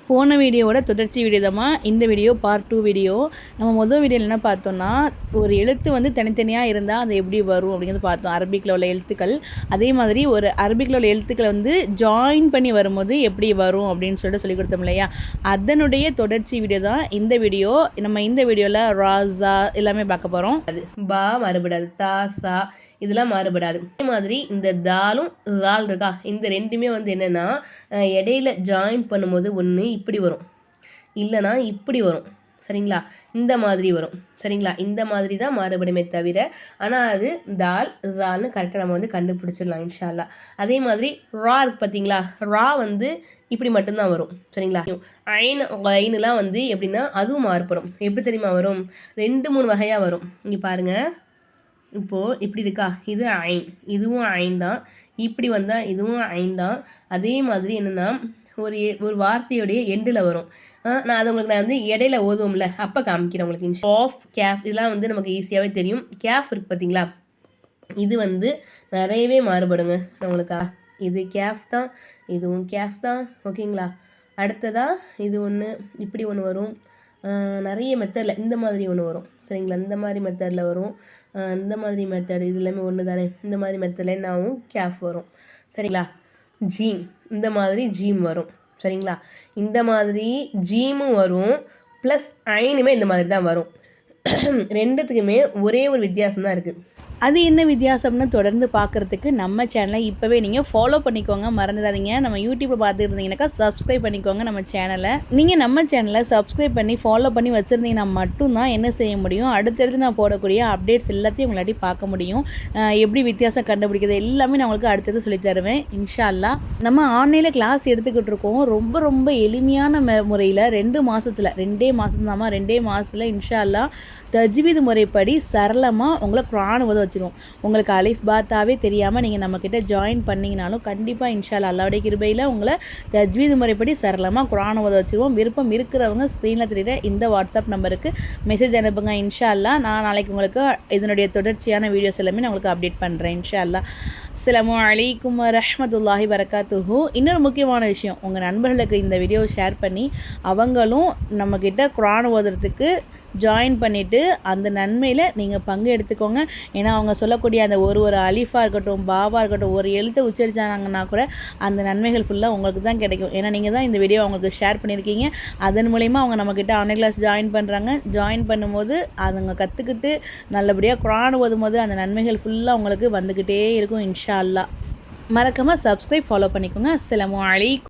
போன வீடியோவோட தொடர்ச்சி வீடியோ தான் இந்த வீடியோ பார்ட் 2 வீடியோ. நம்ம முதல் வீடியோவில் என்ன பார்த்தோம்னா, ஒரு எழுத்து வந்து தனித்தனியாக இருந்தால் அது எப்படி வரும் அப்படிங்கிறது பார்த்தோம். அரபிக்கில் உள்ள எழுத்துக்கள், அதே மாதிரி ஒரு அரபிக்கில் உள்ள எழுத்துக்களை வந்து ஜாயின் பண்ணி வரும்போது எப்படி வரும் அப்படின்னு சொல்லிட்டு கொடுத்தோம் இல்லையா, அதனுடைய தொடர்ச்சி வீடியோ தான் இந்த வீடியோ. நம்ம இந்த வீடியோவில் ராசா எல்லாமே பார்க்க போகிறோம். அது பா மறுபடாது, தாசா இதெல்லாம் மாறுபடாது. அதே மாதிரி இந்த தாலும் தால் இருக்கா, இந்த ரெண்டுமே வந்து என்னென்னா இடையில ஜாயின் பண்ணும்போது ஒன்று இப்படி வரும், இல்லைனா இப்படி வரும். சரிங்களா, இந்த மாதிரி வரும். சரிங்களா, இந்த மாதிரி தான் மாறுபடுமே தவிர, ஆனால் அது தால் தால்னு கரெக்டாக நம்ம வந்து கண்டுபிடிச்சிடலாம் இன்ஷா அல்லாஹ். அதே மாதிரி ரா இருக்கு பார்த்தீங்களா, ரா வந்து இப்படி மட்டும்தான் வரும். சரிங்களா, ஐன் ஐனுலாம் வந்து எப்படின்னா அதுவும் மாறுபடும். எப்படி தெரியுமா வரும், 2-3 வகையாக வரும். இங்கே பாருங்கள், இப்போது இப்படி இருக்கா, இது ஐன், இதுவும் ஐன் தான். இப்படி வந்தால் இதுவும் ஐன் தான். அதே மாதிரி என்னென்னா ஒரு வார்த்தையோடைய எண்டில் வரும். நான் அது உங்களுக்கு நான் வந்து இடையில ஓதுவோம்ல, அப்போ காமிக்கிறேன் உங்களுக்கு. ஆஃப் கேஃப் இதெல்லாம் வந்து நமக்கு ஈஸியாகவே தெரியும். கேஃப் இருக்குது பார்த்தீங்களா, இது வந்து நிறையவே மாறுபடுங்க நம்மளுக்கா. இது கேஃப் தான், இதுவும் கேஃப் தான். ஓகேங்களா, அடுத்ததாக இது ஒன்று இப்படி ஒன்று வரும். நிறைய மெத்தடில் இந்த மாதிரி ஒன்று வரும். சரிங்களா, இந்த மாதிரி மெத்தடில் வரும். இந்த மாதிரி மெத்தட் இது எல்லாமே ஒன்று தானே. இந்த மாதிரி மெத்தடில் என்னாவும் கேஃப் வரும். சரிங்களா, ஜீம் இந்த மாதிரி ஜீம் வரும். சரிங்களா, இந்த மாதிரி ஜீமும் வரும், ப்ளஸ் ஐனுமே இந்த மாதிரி தான் வரும். ரெண்டுத்துக்குமே ஒரே ஒரு வித்தியாசம் தான் இருக்குது. அது என்ன வித்தியாசம்னு தொடர்ந்து பார்க்குறதுக்கு நம்ம சேனலை இப்போவே நீங்கள் ஃபாலோ பண்ணிக்கோங்க, மறந்துடாதீங்க. நம்ம யூடியூப்பில் பார்த்துட்டு இருந்தீங்கன்னாக்கா சப்ஸ்கிரைப் பண்ணிக்கோங்க நம்ம சேனலை. நீங்கள் நம்ம சேனலை சப்ஸ்கிரைப் பண்ணி ஃபாலோ பண்ணி வச்சுருந்தீங்கன்னா மட்டும்தான் என்ன செய்ய முடியும், அடுத்தடுத்து நான் போடக்கூடிய அப்டேட்ஸ் எல்லாத்தையும் உங்களாட்டி பார்க்க முடியும். எப்படி வித்தியாசம் கண்டுபிடிக்கிறது எல்லாமே நான் உங்களுக்கு அடுத்தது சொல்லித் தருவேன் இன்ஷா அல்லாஹ். நம்ம ஆன்லைனில் கிளாஸ் எடுத்துக்கிட்டு இருக்கோம். ரொம்ப ரொம்ப எளிமையான முறையில் 2 மாதத்தில் 2 மாதத்தில் இன்ஷா அல்லாஹ் தஜ்வீது முறைப்படி சரளமாக உங்களை குர்ஆன் ஓத வச்சுருவோம். உங்களுக்கு அலிஃப் பாத்தாவே தெரியாமல் நீங்கள் நம்மக்கிட்ட ஜாயின் பண்ணிங்கனாலும் கண்டிப்பாக இன்ஷா அல்லாஹ் அல்லாஹ்வுடைய கிருபையில் உங்களை தஜ்வீது முறைப்படி சரளமாக குர்ஆன் ஓத வச்சுருவோம். விருப்பம் இருக்கிறவங்க ஸ்க்ரீனில் தெரியுற இந்த வாட்ஸ்அப் நம்பருக்கு மெசேஜ் அனுப்புங்க இன்ஷா அல்லாஹ். நான் நாளைக்கு உங்களுக்கு இதனுடைய தொடர்ச்சியான வீடியோஸ் எல்லாமே நான் உங்களுக்கு அப்டேட் பண்ணுறேன் இன்ஷா அல்லாஹ். அஸ்ஸலாமு அலைக்கும் வரஹ்மத்துல்லாஹி வரகாத்துஹு. இன்னொரு முக்கியமான விஷயம், உங்கள் நண்பர்களுக்கு இந்த வீடியோவை ஷேர் பண்ணி அவங்களும் நம்மக்கிட்ட குர்ஆன் ஓதுறதுக்கு ஜாயின் பண்ணிவிட்டு அந்த நன்மையில் நீங்கள் பங்கு எடுத்துக்கோங்க. ஏன்னா அவங்க சொல்லக்கூடிய அந்த ஒரு அலிஃபாக இருக்கட்டும், பாவாக இருக்கட்டும், ஒரு எழுத்தை உச்சரிச்சாங்கன்னா கூட அந்த நன்மைகள் ஃபுல்லாக உங்களுக்கு தான் கிடைக்கும். ஏன்னா நீங்கள் தான் இந்த வீடியோ அவங்களுக்கு ஷேர் பண்ணியிருக்கீங்க. அதன் மூலிமா அவங்க நம்மக்கிட்ட ஆன்லைன் கிளாஸ் ஜாயின் பண்ணுறாங்க. ஜாயின் பண்ணும்போது அவங்க கற்றுக்கிட்டு நல்லபடியாக குர்ஆன் ஓதும்போது அந்த நன்மைகள் ஃபுல்லாக உங்களுக்கு வந்துக்கிட்டே இருக்கும் இன்ஷா அல்லாஹ். மறக்காமல் சப்ஸ்கிரைப் ஃபாலோ பண்ணிக்கோங்க. அஸ்ஸலாமு அலைக்கும்.